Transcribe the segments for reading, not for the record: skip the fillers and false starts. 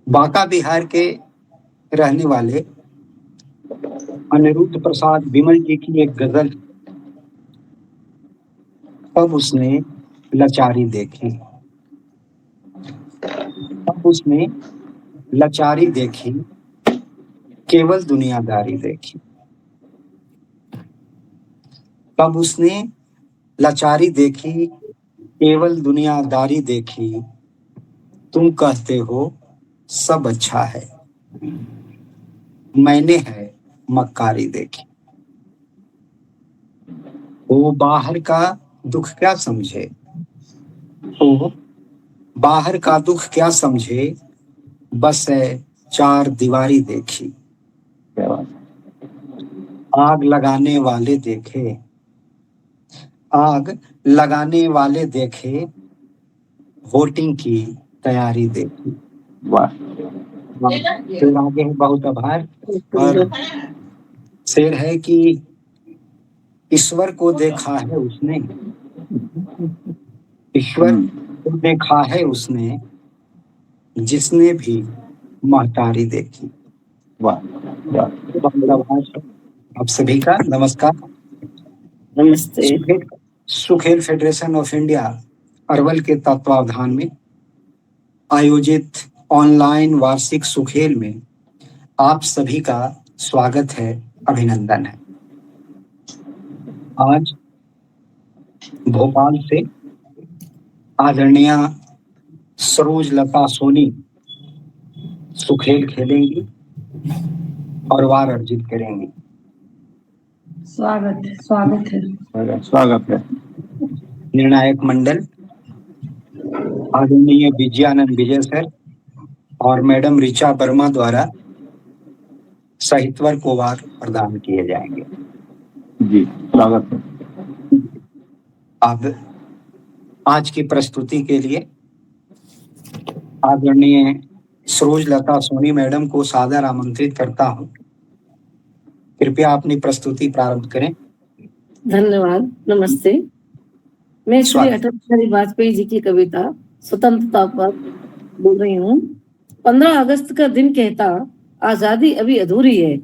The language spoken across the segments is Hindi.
बांका बिहार के रहने वाले अनिरुद्ध प्रसाद विमल जी की एक गजल। तब उसने लाचारी देखी, तब उसने लाचारी देखी, केवल दुनियादारी देखी। तब उसने लाचारी देखी, केवल दुनियादारी देखी। तुम कहते हो सब अच्छा है, मैंने है मक्कारी देखी। वो बाहर का दुख क्या समझे, वो बाहर का दुख क्या समझे, बस है चार दीवारी देखी। आग लगाने वाले देखे, आग लगाने वाले देखे, वोटिंग की तैयारी देखी। वाह। फिर आगे है बहुत आभार। और शेर है कि ईश्वर को देखा है उसने, ईश्वर को देखा है उसने, जिसने भी महतारी देखी। वाह। बहुत आभार आप सभी का। नमस्कार। नमस्ते। सुखेल फेडरेशन ऑफ इंडिया अरवल के तत्वावधान में आयोजित ऑनलाइन वार्षिक सुखेल में आप सभी का स्वागत है, अभिनंदन है। आज भोपाल से आदरणीय सरोज लता सोनी सुखेल खेलेंगी और वार अर्जित करेंगी। स्वागत है। स्वागत है। निर्णायक मंडल आदरणीय विजयानंद विजय सर और मैडम ऋचा वर्मा द्वारा साहित्यवर को वार प्रदान किए जाएंगे। जी स्वागत है। अब आज की प्रस्तुति के लिए आदरणीय सरोज लता सोनी मैडम को सादर आमंत्रित करता हूं। कृपया अपनी प्रस्तुति प्रारंभ करें। धन्यवाद। नमस्ते। मैं श्री अटल बिहारी वाजपेयी जी की कविता स्वतंत्रता पर बोल रही हूँ। 15 अगस्त का दिन कहता आजादी अभी अधूरी है,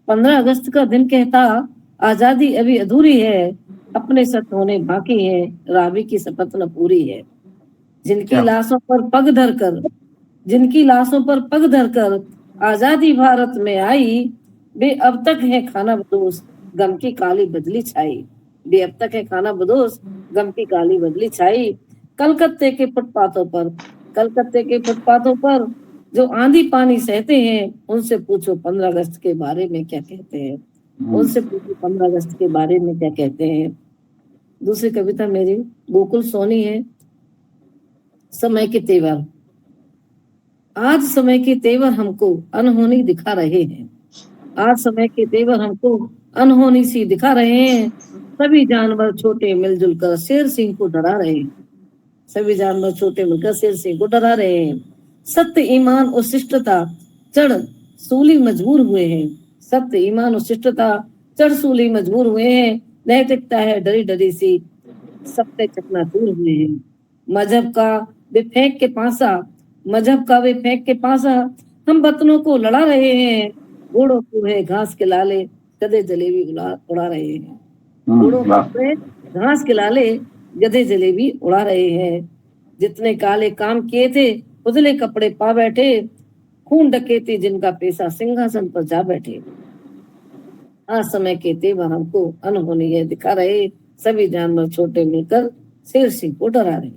15 अगस्त का दिन कहता आजादी अभी अधूरी है, अपने सत होने बाकी है, रावी की शपथ न पूरी है। जिनकी लाशों पर पग धरकर, जिनकी लाशों पर पग धरकर आजादी भारत में आई, वे अब तक है खाना बदोश, गम की काली बदली छाई। वे अब तक है खाना बदोश, गम की काली बदली छाई। कलकत्ते के फुटपाथों पर, कलकत्ते के फुटपाथों पर जो आंधी पानी सहते हैं, उनसे पूछो 15 अगस्त के बारे में क्या कहते हैं, उनसे पूछो 15 अगस्त के बारे में क्या कहते हैं। दूसरी कविता मेरी गोकुल सोनी है। समय के तेवर। आज समय के तेवर हमको अनहोनी दिखा रहे हैं, आज समय के तेवर हमको अनहोनी सी दिखा रहे हैं। सभी जानवर छोटे मिलजुल कर शेर सिंह को डरा रहे हैं, सभी जानवर छोटे मिलकर शेर सिंह को डरा रहे हैं। सत्य ईमान और शिष्टता चढ़ सूली मजबूर हुए हैं, सत्य ईमान और शिष्टता चढ़ सूली मजबूर हुए हैं। नैतिकता है डरी डरी सी, सत्य चकनाचूर हुए हैं। मजहब का वे फेंक के पासा, मजहब का वे फेंक के पासा, हम वतनों को लड़ा रहे हैं। घोड़ों को है घास के लाले, गधे जलेबी उड़ा रहे हैं। घोड़ों को है घास के लाले, गधे जलेबी उड़ा रहे हैं। जितने काले काम किए थे उजले कपड़े पा बैठे, खून डकैती जिनका पेशा सिंहासन पर जा बैठे। आज समय के तेवर हमको अनहोनी है दिखा रहे, सभी जानवर छोटे मिलकर शेर सिंह को डरा रहे।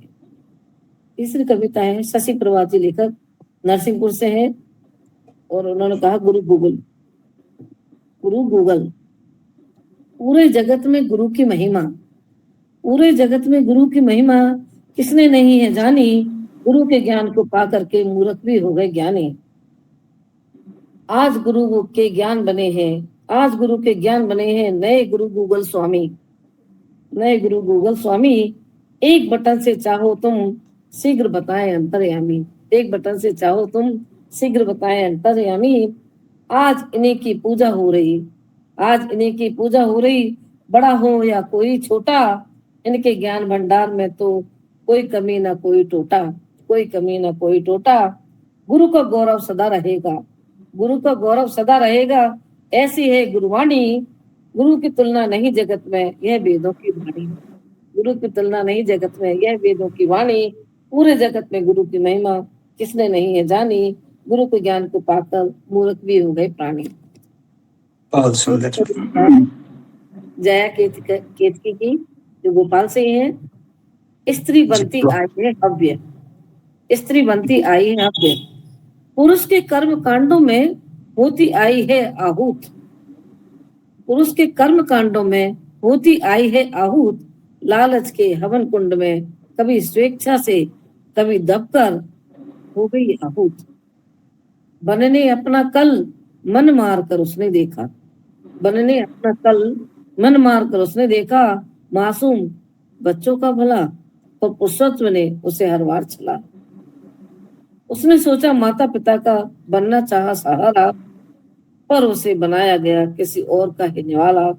तीसरी कविता है शशि प्रभा जी, लेखक नरसिंहपुर से है, और उन्होंने कहा गुरु गूगल। गुरु गूगल। पूरे जगत में गुरु की महिमा, पूरे जगत में गुरु की महिमा किसने नहीं है जानी। गुरु के ज्ञान को पा करके मूर्ख भी हो गए ज्ञानी। आज गुरु के ज्ञान बने हैं, आज गुरु के ज्ञान बने हैं नए गुरु गूगल स्वामी, नए गुरु गूगल स्वामी। एक बटन से चाहो तुम शीघ्र बताएं अंतर्यामी, एक बटन से चाहो तुम शीघ्र बताएं अंतर्यामी। आज इन्हीं की पूजा हो रही, आज इन्हीं की पूजा हो रही, बड़ा हो या कोई छोटा, इनके ज्ञान भंडार में तो कोई कमी ना कोई टोटा, कोई कमी ना कोई टोटा। गुरु का गौरव सदा रहेगा, गुरु का गौरव सदा रहेगा। ऐसी है गुरुवाणी, गुरु की तुलना नहीं जगत में, यह वेदों की वाणी। गुरु की तुलना नहीं जगत में, यह वेदों की वाणी। पूरे जगत में गुरु की महिमा किसने नहीं है जानी। गुरु के ज्ञान को पाकर मूर्ख भी हो गए प्राणी। बहुत सुंदर। जया केतकी की, जो भोपाल से ही है। स्त्री बनती आई है हव्य, स्त्री बनती आई है हव्य। पुरुष के कर्म कांडों में होती आई है आहूत, पुरुष के कर्म कांडों में होती आई है आहूत। लालच के हवन कुंड में कभी स्वेच्छा से कभी दबकर हो गई आहूत। बनने अपना कल मन मार कर उसने देखा, बनने अपना कल मन मार कर उसने देखा। मासूम बच्चों का भला, और पुरुषत्व ने उसे हर बार छला। उसने सोचा माता पिता का बनना चाहा सहारा, पर उसे बनाया गया किसी और का ही निवाला।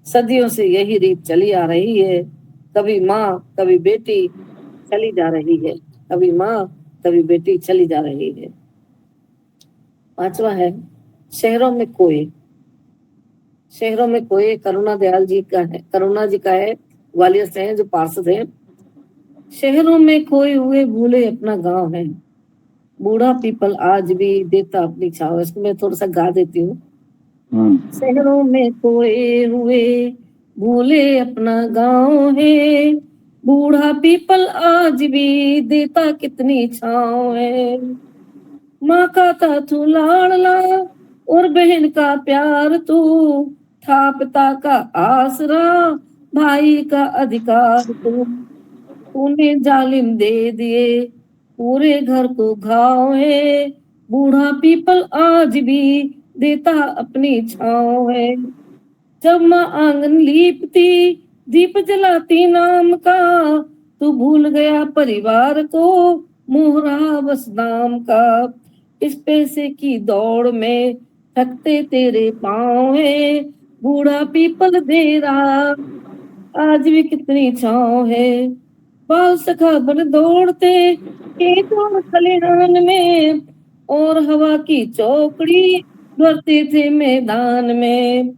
सदियों से यही रीत चली आ रही है, कभी माँ कभी बेटी चली जा रही है, कभी माँ कभी बेटी चली जा रही है। पांचवा है शहरों में कोई, शहरों में कोई करुणा दयाल जी का है, करुणा जी का है, ग्वालियर से है, जो पार्षद है। शहरों में खोए हुए भूले अपना गांव है, बूढ़ा पीपल आज भी देता अपनी छाव। इसको मैं थोड़ा सा गा देती हूँ। शहरों में खोए हुए भूले अपना गांव है, बूढ़ा पीपल आज भी देता कितनी छाव है। माँ का था तू लाडला और बहन का प्यार तू, था पिता का आसरा भाई का अधिकार तू। तूने जालिम दे दिए पूरे घर को घाव है, बूढ़ा पीपल आज भी देता अपनी छाव है। जब माँ आंगन लीपती दीप जलाती नाम का, तू भूल गया परिवार को मोहरा बस नाम का। इस पैसे की दौड़ में थकते तेरे पाँव है, बूढ़ा पीपल दे रहा आज भी कितनी छाँव है। बाल सखा बन दौड़ते खेत और खलिहान में, और हवा की चौकड़ी भरते थे मैदान में।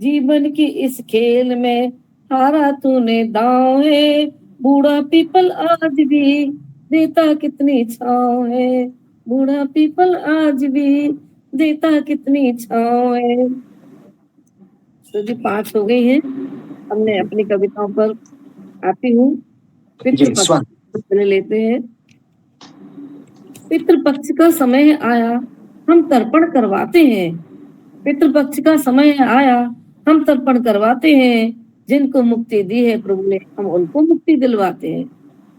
जीवन की इस खेल में हारा तूने दांव है, बूढ़ा पीपल आज भी देता कितनी छाँव है, बूढ़ा पीपल आज भी देता कितनी छाँव है। तो जी 5 हो गई हैं। हमने अपनी कविताओं पर आती हूँ। पितृपक्ष लेते हैं। पितृपक्ष का समय आया हम तर्पण करवाते हैं, पितृपक्ष का समय आया हम तर्पण करवाते हैं। जिनको मुक्ति दी है प्रभु ने हम उनको मुक्ति दिलवाते हैं,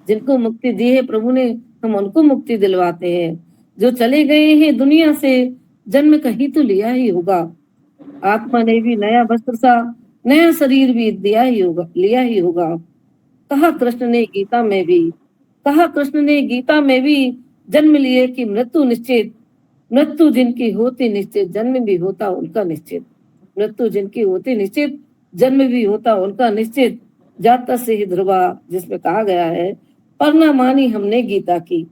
जिनको मुक्ति दी है प्रभु ने हम उनको मुक्ति दिलवाते हैं। जो चले गए हैं दुनिया से जन्म कहीं तो लिया ही होगा, आत्मा ने भी नया वस्त्र सा नया शरीर भी दिया ही होगा, लिया ही होगा। कहा कृष्ण ने गीता में भी, कहा कृष्ण ने गीता में भी, जन्म लिए कि मृत्यु निश्चित, मृत्यु जिनकी होती निश्चित जन्म भी होता उनका निश्चित। मृत्यु जिनकी होती निश्चित जन्म भी होता उनका निश्चित। जाता से ही ध्रुवा, जिसमें कहा गया है पर न मानी हमने गीता की,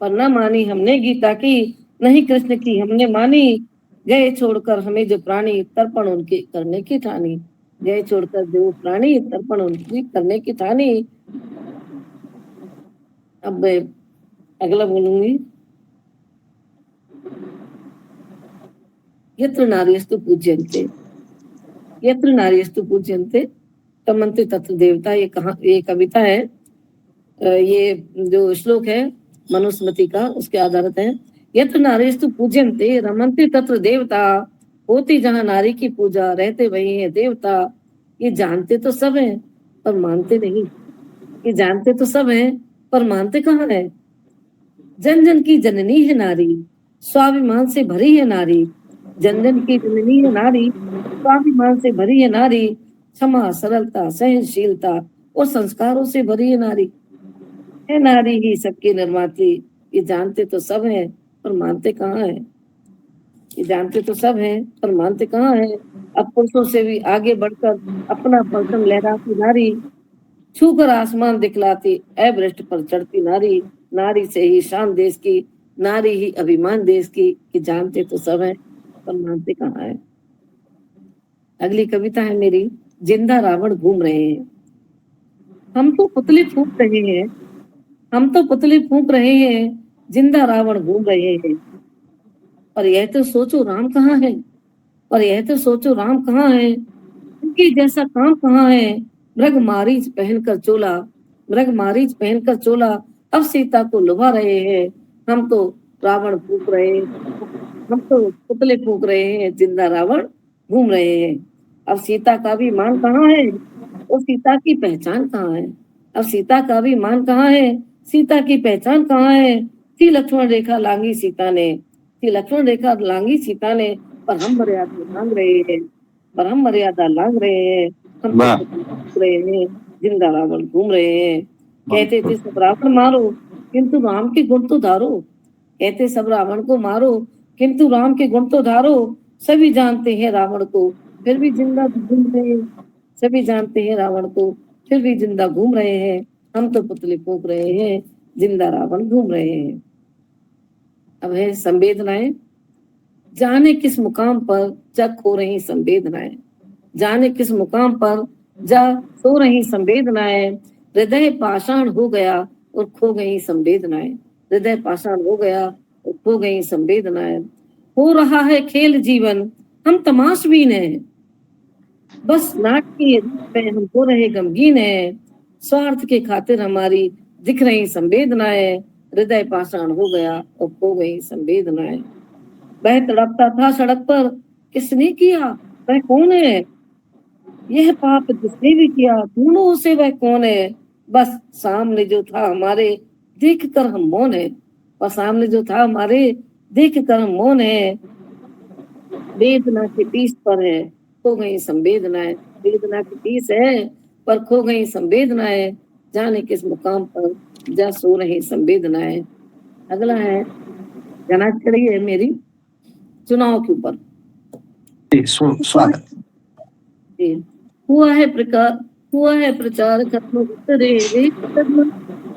पर न मानी हमने गीता की, नहीं कृष्ण की हमने मानी। गए छोड़कर हमें जो प्राणी तर्पण उनके करने की ठानी, गए छोड़कर जो प्राणी तर्पण उनकी करने की ठानी। अब अगला बोलूंगी। यत्र नार्यस्तु पूज्यन्ते, यत्र नार्यस्तु पूज्यन्ते तमन्ते तत्र देवता। ये कविता है, ये जो श्लोक है मनुस्मृति का, उसके आधारित है। यत्र नार्यस्तु पूज्यन्ते रमन्ते तत्र देवता, होती जहाँ नारी की पूजा रहते वही है देवता। ये जानते तो सब हैं पर मानते नहीं, ये जानते तो सब हैं पर मानते कहाँ है। जन जन की जननी है नारी, स्वाभिमान से भरी है नारी, जन जन की जननी है नारी, स्वाभिमान से भरी है नारी। क्षमा सरलता सहनशीलता और संस्कारों से भरी है नारी, है नारी ही सबकी निर्मात्री। ये जानते तो सब हैं पर मानते कहाँ है, ये जानते तो सब हैं पर मानते कहाँ है। अब पुरुषों से भी आगे बढ़कर अपना परचम लहराती नारी, छूकर आसमान दिखलाती एवरेस्ट पर चढ़ती नारी। नारी से ही शान देश की नारी ही अभिमान देश की, कि जानते तो सब है पर मानते कहाँ है। अगली कविता है मेरी, जिंदा रावण घूम रहे हैं। हम तो पुतले फूंक रहे हैं, हम तो पुतले फूंक रहे हैं, जिंदा रावण घूम रहे हैं। पर यह तो सोचो राम कहाँ है, पर यह तो सोचो राम कहाँ है, उनके जैसा काम कहाँ है। मृग मारीच पहनकर चोला, मृग मारीच पहनकर चोला, अब सीता को लुभा रहे हैं। हम तो रावण फूंक रहे हैं, हम तो पुतले फूंक रहे हैं, जिंदा रावण घूम रहे हैं। अब सीता का भी मान कहाँ है, और सीता की पहचान कहाँ है। अब सीता का भी मान कहाँ है, सीता की पहचान कहाँ है। थी लक्ष्मण रेखा लांगी सीता ने, थी लक्ष्मण रेखा लांगी सीता ने, पर हम मर्यादा लांग रहे हैं, पर हम मर्यादा लांग रहे हैं। हम तो घूम रहे हैं, जिंदा रावण घूम रहे हैं। कहते थे सब रावण मारो, किंतु राम के गुण तो धारो। कहते सब रावण को मारो, किंतु राम के गुण तो धारो। सभी जानते हैं रावण को, फिर भी जिंदा घूम रहे हैं। सभी जानते हैं रावण को, फिर भी जिंदा घूम रहे हैं। हम तो पुतले फूंक रहे हैं, जिंदा रावण घूम रहे हैं। अब है संवेदनाएं। जाने किस मुकाम पर जा खो रही संवेदनाएं, जाने किस मुकाम पर जा सो रही संवेदनाएं। हृदय पाषाण हो गया और खो गई संवेदनाएं, हृदय पाषाण हो गया और खो गई संवेदनाएं। हो रहा है खेल जीवन, हम तमाशबीन हैं, बस नाटकीय रूप में हम हो रहे गमगीन हैं। स्वार्थ के खातिर हमारी दिख रही संवेदनाएं, हृदय पाषाण हो गया और खो गई संवेदनाएं। वह तड़पता था सड़क पर, किसने किया, वह कौन है। यह पाप जिसने भी किया, ढूंढो उसे, वह कौन है। बस सामने जो था हमारे, देख कर हम मौन है, और सामने जो था हमारे, देख कर हम मौन है। वेदना के पीस पर है, खो गई संवेदनाएं, वेदना की पीस है पर खो गई संवेदनाएं। जाने किस मुकाम पर जा सो रही संवेदनाएं। अगला है जनाक्षरी है मेरी, चुनाव के ऊपर। स्वागत। हुआ है प्रकार, हुआ है प्रचार खत्म, उतरे वे कदम,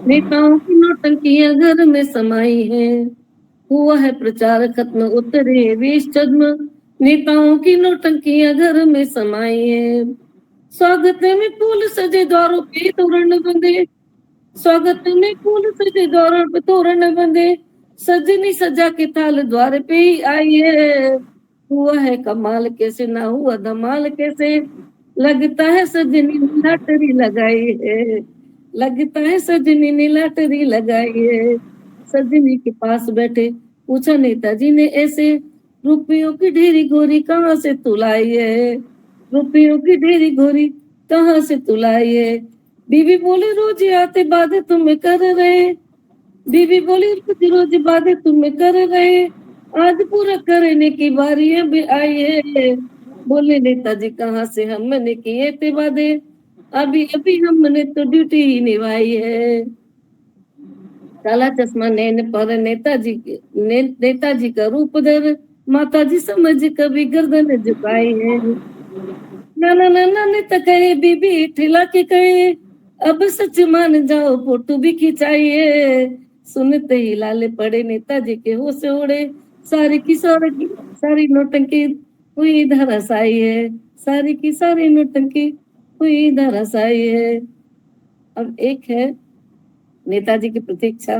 नेताओं की नौटंकियां घर में समाई है। हुआ है प्रचार खत्म, उतरे वे कदम, नेताओं की नौटंकियां घर में समाई है। स्वागत में फूल सजे द्वारों पे तोरण बंधे, स्वागत में फूल सजे द्वारों पे तोरण बंधे, सजनी सजा के थाल द्वार पे ही आई है। हुआ है कमाल कैसे, ना हुआ धमाल कैसे, लगता है सजनी ने लॉटरी लगाई है, लगता है सजनी ने लॉटरी लगाई है। सजनी के पास बैठे पूछा नेताजी ने ऐसे, रुपयों की ढेरी गोरी कहाँ से तुलाई है, रुपयों की ढेरी गोरी कहाँ से तुलाई है। बीबी बोली रोज आते बातें तुम्हें कर रहे, बीबी बोली रोज रोज बातें तुम्हें कर रहे, आज पूरा करने की बारी अब आई है। बोले नेताजी कहाँ से हमने किए थे वादे, अभी अभी हमने तो ड्यूटी ही निभाई है। काला चश्मा नैन पर नेताजी का रूप धर, माताजी समझ कभी गर्दन झुकाई है। नाना नाना ने तो कहे, बीबी ठिला के कहे, अब सच मान जाओ फोटो भी खिंचाइए। सुनते ही लाले पड़े, नेताजी के होश उड़े, सारी की सारी नौटंकी हुई धराशायी है, सारी की सारी नौटंकी हुई धराशायी है। अब एक है नेताजी की प्रतीक्षा।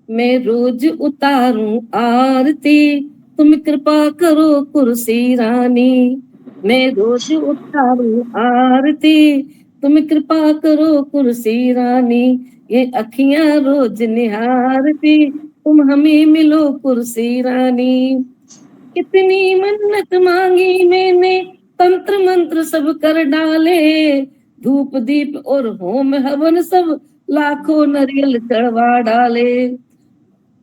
मैं रोज उतारूं आरती, तुम कृपा करो कुर्सी रानी, मैं रोज उतारूं आरती, तुम कृपा करो कुर्सी रानी। ये अखियां रोज निहारती, तुम हमें मिलो कुर्सी रानी। कितनी मन्नत मांगी मैंने, तंत्र मंत्र सब कर डाले, धूप दीप और होम हवन सब लाखों नरियल चढ़वा डाले।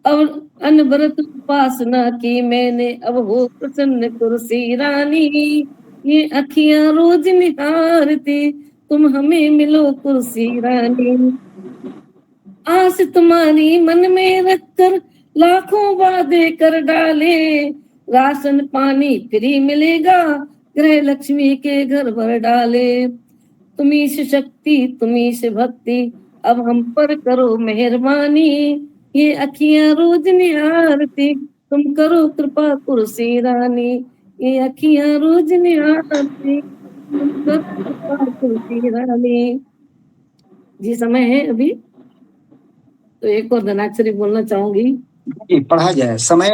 अब अनवरत उपासना की मैंने, अब हो प्रसन्न कुर्सी रानी। ये अखियां रोज निहारती, तुम हमें मिलो कुर्सी रानी। आस तुम्हारी मन में रखकर लाखों वादे कर डाले, राशन पानी फ्री मिलेगा, गृह लक्ष्मी के घर भर डाले। तुम्ही से शक्ति तुम्ही से भक्ति, अब हम पर करो मेहरबानी, ये अखियां रोज निहारती, तुम करो कृपा कुर्सी रानी, ये अखियां रोज निहारती, तुम करो कृपा कुर्सी रानी। जी समय है अभी, तो एक और धनाक्षरी बोलना चाहूंगी। जी पढ़ा जाए, समय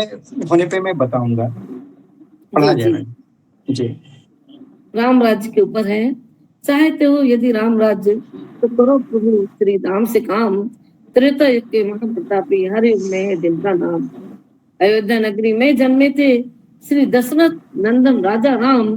होने पे मैं बताऊंगा, पढ़ा जी जाए जी, मैडम जी। राम राज्य के ऊपर है। चाहते हो यदि राम राज्य, तो करो प्रभु श्री राम से काम, त्रेता युग के महाप्रतापी हर युग में है जिनका नाम। अयोध्या नगरी में जन्मे थे श्री दशरथ नंदन राजा राम,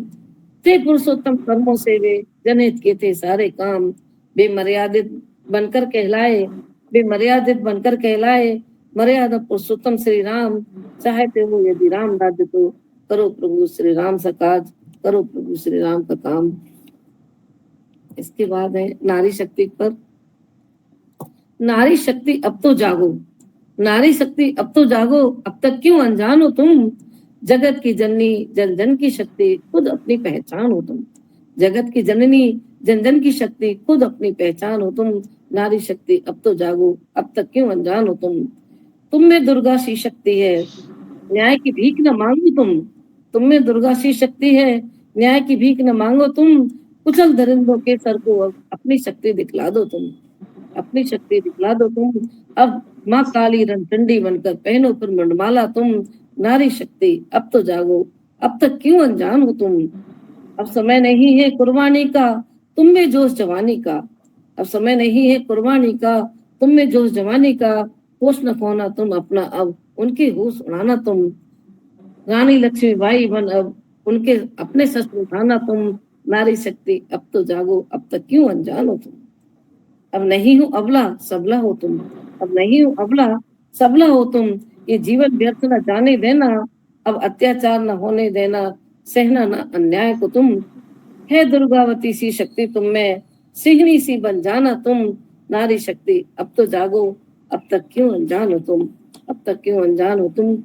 थे पुरुषोत्तम कर्मों से वे जनहित के थे सारे काम। बेमर्यादित बनकर कहलाए, बेमर्यादित बनकर कहलाए, मर्यादा पुरुषोत्तम श्री राम। चाहते हो यदि राम राज्य, तो करो प्रभु श्री राम सा काज, करो प्रभु श्री राम का काम। इसके बाद है नारी शक्ति पर। नारी शक्ति अब तो जागो, नारी शक्ति अब तो जागो, अब तक क्यों अनजान हो तुम। जगत की जननी जन जन की शक्ति, खुद अपनी पहचान हो तुम। जगत की जननी जन जन की शक्ति, खुद अपनी पहचान हो तुम। नारी शक्ति अब तो जागो, अब तक क्यों अनजान हो तुम में दुर्गा सी शक्ति है, न्याय की भीख न मांगो तुम में दुर्गा सी शक्ति है, न्याय की भीख न मांगो तुम। कुचल दरिंदों के सर को अब अपनी शक्ति दिखला दो तुम, अपनी शक्ति दिखला दो तुम। अब माँ काली रणचंडी बनकर पहनो पर मुंडमाला तुम। नारी शक्ति अब तो जागो, अब तक क्यों अनजान हो तुम। अब समय नहीं है कुर्बानी का, तुम में जोश जवानी का। अब समय नहीं है कुर्बानी का, तुम में जोश जवानी का। होश न खोना तुम अपना अब, उनके होश उड़ाना तुम। रानी लक्ष्मीबाई बन अब, उनके अपने शस्त्र उठाना तुम। नारी शक्ति अब तो जागो, अब तक क्यों अनजान हो तुम। अब नहीं हो अबला सबला हो तुम, अब नहीं हो अबला सबला हो तुम। ये जीवन व्यर्थ न जाने देना, अब अत्याचार न होने देना, सहना न अन्याय को तुम। है दुर्गावती सी शक्ति तुम में, सिंहनी सी बन जाना तुम। नारी शक्ति अब तो जागो, अब तक क्यों अनजान हो तुम, अब तक क्यों अनजान हो तुम।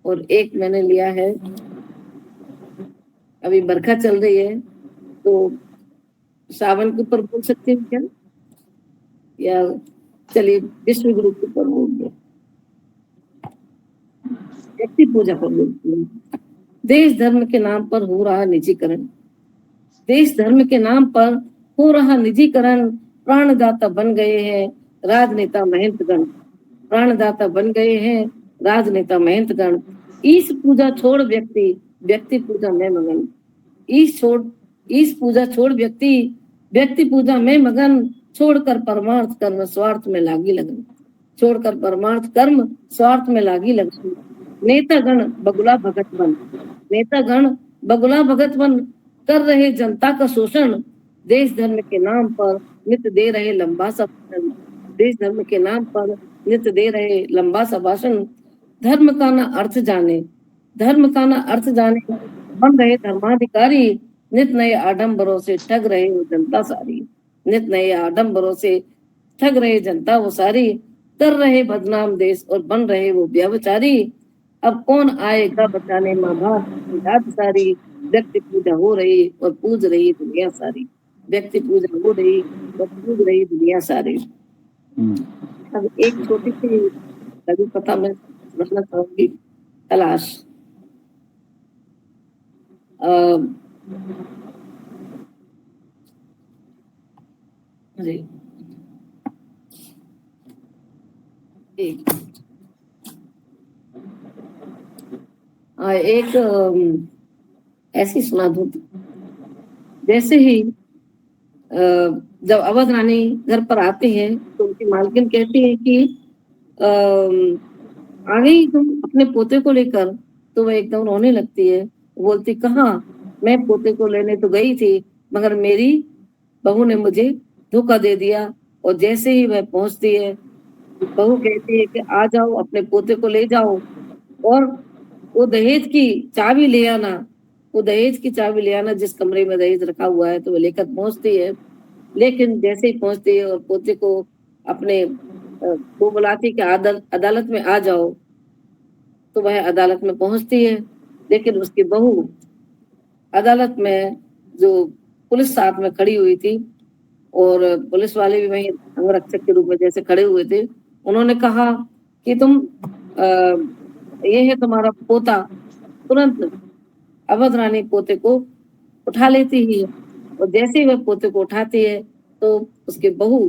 और एक मैंने लिया है, अभी बरखा चल रही है तो सावन के ऊपर बोल सकते हैं क्या, या चलिए विश्व गुरु के ऊपर बोल दो, व्यक्ति पूजा पर बोलती हूँ। देश धर्म के नाम पर हो रहा निजीकरण, देश धर्म के नाम पर हो रहा निजीकरण। प्राणदाता बन गए हैं राजनेता महंतगण, प्राणदाता बन गए हैं राजनेता महंतगण। ईश पूजा छोड़ व्यक्ति, व्यक्ति पूजा में मगन। ईश पूजा छोड़ व्यक्ति, व्यक्ति पूजा में मगन। छोड़कर परमार्थ कर्म स्वार्थ में लागी लगन, छोड़कर परमार्थ कर्म स्वार्थ में लागी लगन। नेतागण बगुला भगत बन, नेतागण बगुला भगत बन, कर रहे जनता का शोषण। देश धर्म के नाम पर नित्य दे रहे लंबा सा भाषण, देश धर्म के नाम पर नित्य दे रहे लंबा सा भाषण। धर्म का ना अर्थ जाने, धर्म का ना अर्थ जाने, बन रहे धर्माधिकारी। नित नए आडंबरों से ठग रहे वो जनता सारी, नित नए आडंबरों से ठग रहे जनता वो सारी। कर रहे बदनाम देश और बन रहे वो व्यभिचारी। अब कौन आएगा बचाने माँ बाप की जात सारी। व्यक्ति पूजा हो रही और पूज रही दुनिया सारी, व्यक्ति पूजा हो रही और पूज रही दुनिया सारी। अब एक छोटी सी लघु कथा मैं सुनाना चाहूंगी, तलाश। जी एक ऐसी सुना दूं। जैसे ही जब अवध रानी घर पर आती है तो उनकी मालकिन कहती है कि आ गई तुम अपने पोते को लेकर। तो वह एकदम रोने लगती है, बोलती कहाँ, मैं पोते को लेने तो गई थी मगर मेरी बहू ने मुझे धोखा दे दिया। और जैसे ही वह पहुंचती है, बहू कहती है कि आ जाओ अपने पोते को ले जाओ और वो दहेज की चाबी ले आना, वो दहेज की चाबी ले आना जिस कमरे में दहेज रखा हुआ है। तो वो लेकर पहुंचती है, लेकिन जैसे ही पहुंचती है और पोते को अपने वो बुलाती कि अदालत में आ जाओ, तो वह अदालत में पहुंचती है। लेकिन उसकी बहू अदालत में जो पुलिस साथ में खड़ी हुई थी और पुलिस वाले भी वहीं अंगरक्षक के रूप में जैसे खड़े हुए थे। उन्होंने कहा कि तुम ये है तुम्हारा पोता। तुरंत अवध रानी पोते को उठा लेती ही है, और जैसे ही वह पोते को उठाती है तो उसके बहू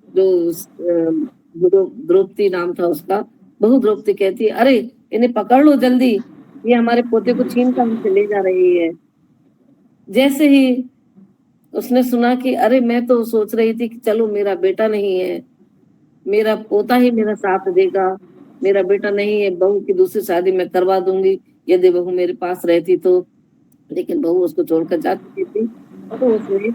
जो द्रौपदी नाम था उसका, बहू द्रौपदी कहती है, अरे इन्हें पकड़ लो जल्दी, ये हमारे पोते को छीन कर हमसे ले जा रही है। जैसे ही उसने सुना कि अरे मैं तो सोच रही थी कि चलो मेरा बेटा नहीं है, मेरा पोता ही मेरा साथ देगा, मेरा बेटा नहीं है, बहू की दूसरी शादी मैं करवा दूंगी यदि बहू मेरे पास रहती तो। लेकिन बहू उसको छोड़कर जा चुकी थी, तो उसने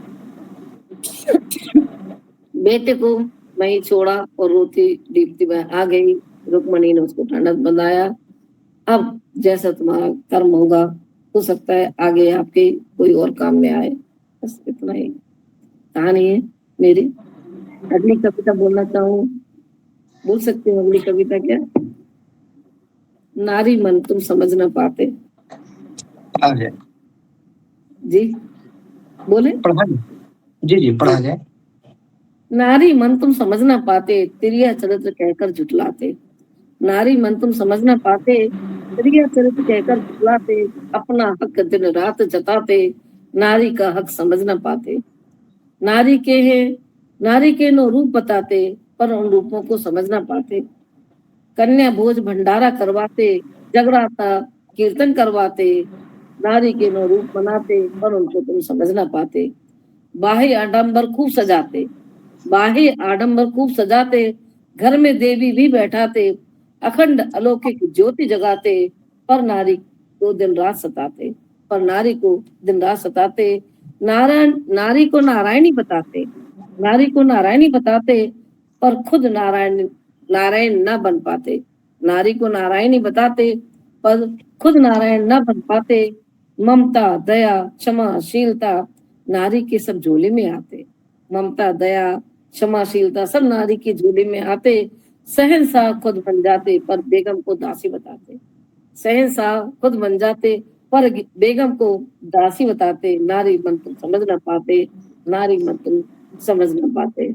बेटे को वहीं छोड़ा और रोती डीपती में आ गई। रुक्मणी ने उसको ठंडक बंधाया। अब जैसा तुम्हारा कर्म होगा, हो सकता है आगे आपके कोई और काम में आए। बस इतना ही कहानी है मेरी। अगली कविता बोलना चाहूँ, बोल सकती हूँ अगली कविता क्या? नारी मन तुम समझ न पाते। पढ़ा जाए जी बोले। पढ़ा जाए जी जी पढ़ा जाए। नारी मन तुम समझ न पाते, तिरिया चरित्र कहकर झुठलाते। नारी मन तुम समझ न पाते, तिरिया चरित्र कहकर झुठलाते। अपना हक दिन रात जताते, नारी का हक समझ न पाते। नारी के नो रूप बताते, पर उन रूपों को समझ न पाते। कन्या भोज भंडारा करवाते, जगराता कीर्तन करवाते। नारी के नो रूप बनाते, पर उनको तुम समझ न पाते। बाह्य आडंबर खूब सजाते, बाह्य आडंबर खूब सजाते। घर में देवी भी बैठाते, अखंड अलौकिक ज्योति जगाते। पर नारी को दिन रात सताते, पर नारी को दिन रात सताते। नारी को नारायणी बताते, नारी को नारायणी बताते, पर खुद नारायण न बन पाते। नारी को नारायणी बताते, पर खुद नारायण न बन पाते। ममता दया क्षमाशीलता नारी के सब झोले में आते। ममता दया क्षमाशीलता सब नारी की झोली में आते। शहंशाह खुद बन जाते, पर बेगम को दासी बताते। शहंशाह खुद बन जाते, पर बेगम को दासी बताते। नारी मन तुम समझ न पाते, नारी मन तुम समझ न पाते।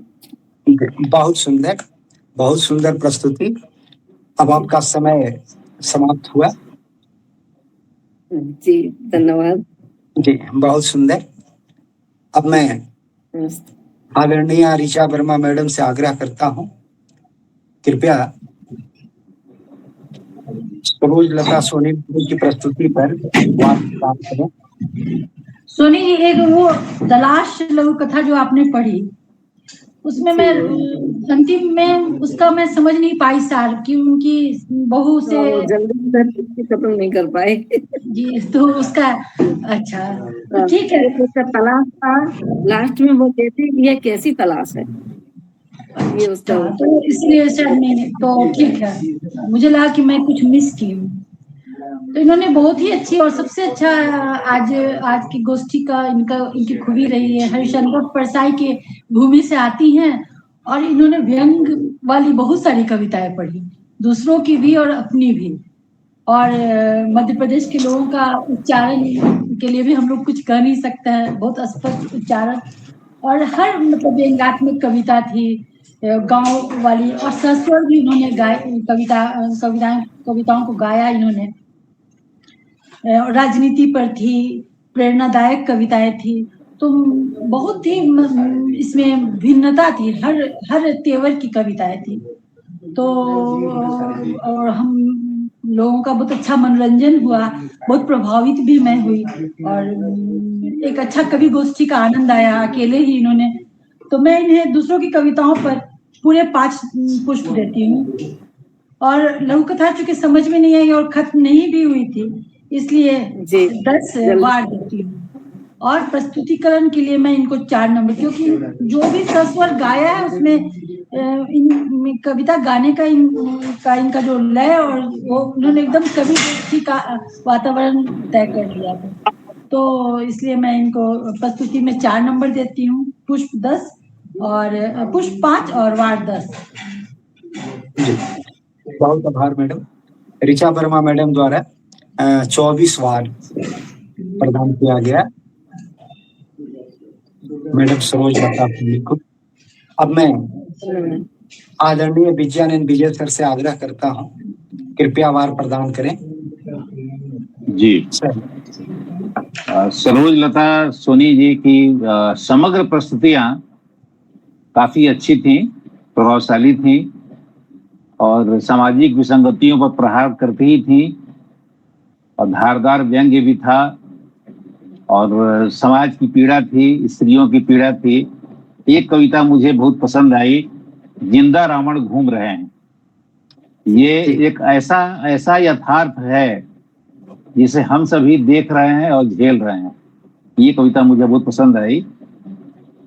बहुत सुंदर प्रस्तुति। अब आपका समय समाप्त हुआ। जी धन्यवाद जी, बहुत सुंदर। अब मैं आदरणीय ऋचा वर्मा मैडम से आग्रह करता हूं, कृपया सरोज लता सोनी की प्रस्तुति पर बात करें। सोनी जी, एक वो तलाश लघु कथा जो आपने पढ़ी, उसमें मैं अंतिम में उसका मैं समझ नहीं पाई सार कि उनकी बहू से जल्दी खत्म नहीं कर पाए। जी, तो उसका अच्छा तो ठीक है। उसका तलाश था, लास्ट में वो कहते हैं यह कैसी तलाश है, ये उसका तो इसलिए शायद नहीं, तो ठीक है। मुझे लगा कि मैं कुछ मिस की हूँ। तो इन्होंने बहुत ही अच्छी और सबसे अच्छा आज की गोष्ठी का इनकी खूबी रही है। हरिशंकर परसाई के भूमि से आती हैं और इन्होंने व्यंग वाली बहुत सारी कविताएं पढ़ी, दूसरों की भी और अपनी भी। और मध्य प्रदेश के लोगों का उच्चारण के लिए भी हम लोग कुछ कह नहीं सकते हैं, बहुत स्पष्ट उच्चारण। और हर मतलब व्यंग्यात्मक कविता थी, गांव वाली, और सस्वर भी इन्होंने कविताओं को गाया इन्होंने। राजनीति पर थी, प्रेरणादायक कविताएं थी। तो बहुत ही इसमें भिन्नता थी, हर तेवर की कविताएं थी। तो और हम लोगों का बहुत अच्छा मनोरंजन हुआ, बहुत प्रभावित भी मैं हुई, और एक अच्छा कवि गोष्ठी का आनंद आया। अकेले ही इन्होंने, तो मैं इन्हें दूसरों की कविताओं पर पूरे 5 पुष्प देती हूँ। और लघु कथा चूंकि समझ में नहीं आई और खत्म नहीं भी हुई थी, इसलिए 10 वार देती हूँ। और प्रस्तुतिकरण के लिए मैं इनको 4 नंबर, क्योंकि जो भी सस्वर गाया है उसमें इन कविता गाने का इनका जो लय और वो उन्होंने एकदम कवि गोष्ठी का वातावरण तय कर दिया था। तो इसलिए मैं इनको प्रस्तुति में 4 नंबर देती हूँ। पुष्प 10 और पुष्प 5 और वार 10। बहुत आभार मैडम। ऋचा वर्मा मैडम द्वारा 24 वार प्रदान किया गया। मैडम सरोज लता सोनी को। अब मैं आदरणीय विजयानंद विजय सर से आग्रह करता हूँ, कृपया वार प्रदान करें। जी सर। सरोज लता सोनी जी की समग्र प्रस्तुतियां काफी अच्छी थी, प्रभावशाली थी और सामाजिक विसंगतियों पर प्रहार करती ही थी और धारदार व्यंग्य भी था और समाज की पीड़ा थी, स्त्रियों की पीड़ा थी। एक कविता मुझे बहुत पसंद आई, जिंदा रावण घूम रहे हैं। ये एक ऐसा यथार्थ है जिसे हम सभी देख रहे हैं और झेल रहे हैं। ये कविता मुझे बहुत पसंद आई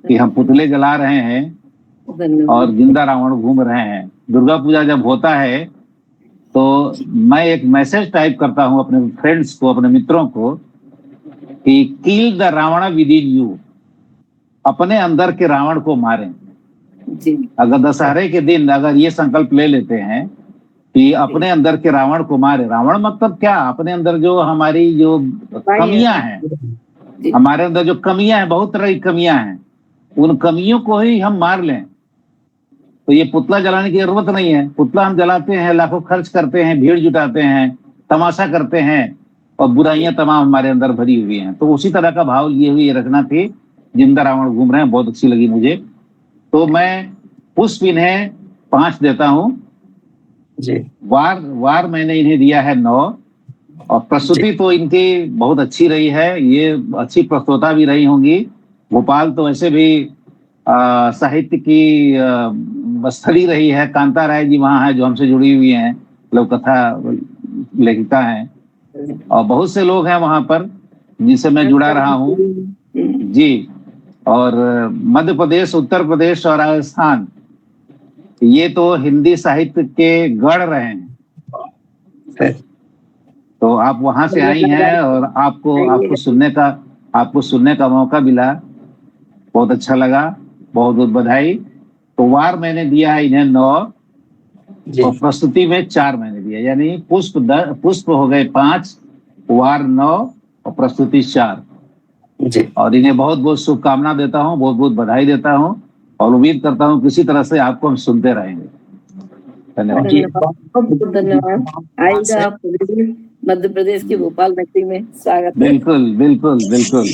कि हम पुतले जला रहे हैं और जिंदा रावण घूम रहे हैं। दुर्गा पूजा जब होता है तो मैं एक मैसेज टाइप करता हूं अपने फ्रेंड्स को, अपने मित्रों को कि kill the Ravan within you, अपने अंदर के रावण को मारें। अगर दशहरे के दिन अगर ये संकल्प ले लेते हैं कि अपने अंदर के रावण को मारे, रावण मतलब क्या, अपने अंदर जो हमारी जो कमियां हैं, हमारे अंदर जो कमियां हैं, बहुत तरह की कमियां हैं, उन कमियों को ही हम मार लें। तो ये पुतला जलाने की जरूरत नहीं है। पुतला हम जलाते हैं, लाखों खर्च करते हैं, भीड़ जुटाते हैं, तमाशा करते हैं और बुराइयां तमाम हमारे अंदर भरी हुई हैं। तो उसी तरह का भाव लिए हुए रखना थी। जिंदा रावण घूम रहे हैं बहुत अच्छी लगी मुझे। तो मैं पुष्प इन्हें 5 देता हूं जी। वार मैंने इन्हें दिया है 9 और प्रस्तुति तो इनकी बहुत अच्छी रही है। ये अच्छी प्रस्तोता भी रही होंगी। भोपाल तो वैसे भी साहित्य की स्थली रही है। कांता राय जी वहाँ है जो हमसे जुड़ी हुई हैं, लोक कथा लेखिका हैं और बहुत से लोग हैं वहां पर जिनसे मैं जुड़ा रहा हूँ जी। और मध्य प्रदेश, उत्तर प्रदेश और राजस्थान, ये तो हिंदी साहित्य के गढ़ रहे हैं। तो आप वहां से आई हैं और आपको सुनने का मौका मिला, बहुत अच्छा लगा, बहुत बहुत बधाई। तो वार मैंने दिया है इन्हें 9 और प्रस्तुति में 4 मैंने दिया, यानी पुष्प हो गए 5, वार 9 और प्रस्तुति 4 जी। और इन्हें बहुत बहुत शुभकामना देता हूँ, बहुत बहुत बधाई देता हूँ और उम्मीद करता हूँ किसी तरह से आपको हम सुनते रहेंगे। धन्यवाद। धन्यवाद। आइएगा आप मध्य प्रदेश की भोपाल नगरी में, स्वागत। बिल्कुल बिल्कुल बिल्कुल।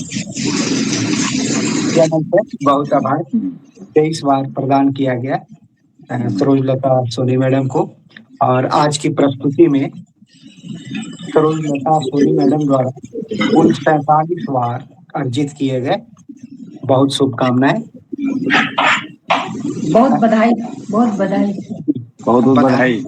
बहुत आभार। 23 बार प्रदान किया गया सरोज लता सोनी मैडम को। और आज की प्रस्तुति में सरोज लता सोनी मैडम द्वारा कुल 47 बार अर्जित किए गए। बहुत शुभकामनाएं, बहुत बधाई, बहुत बधाई, बहुत बधाई।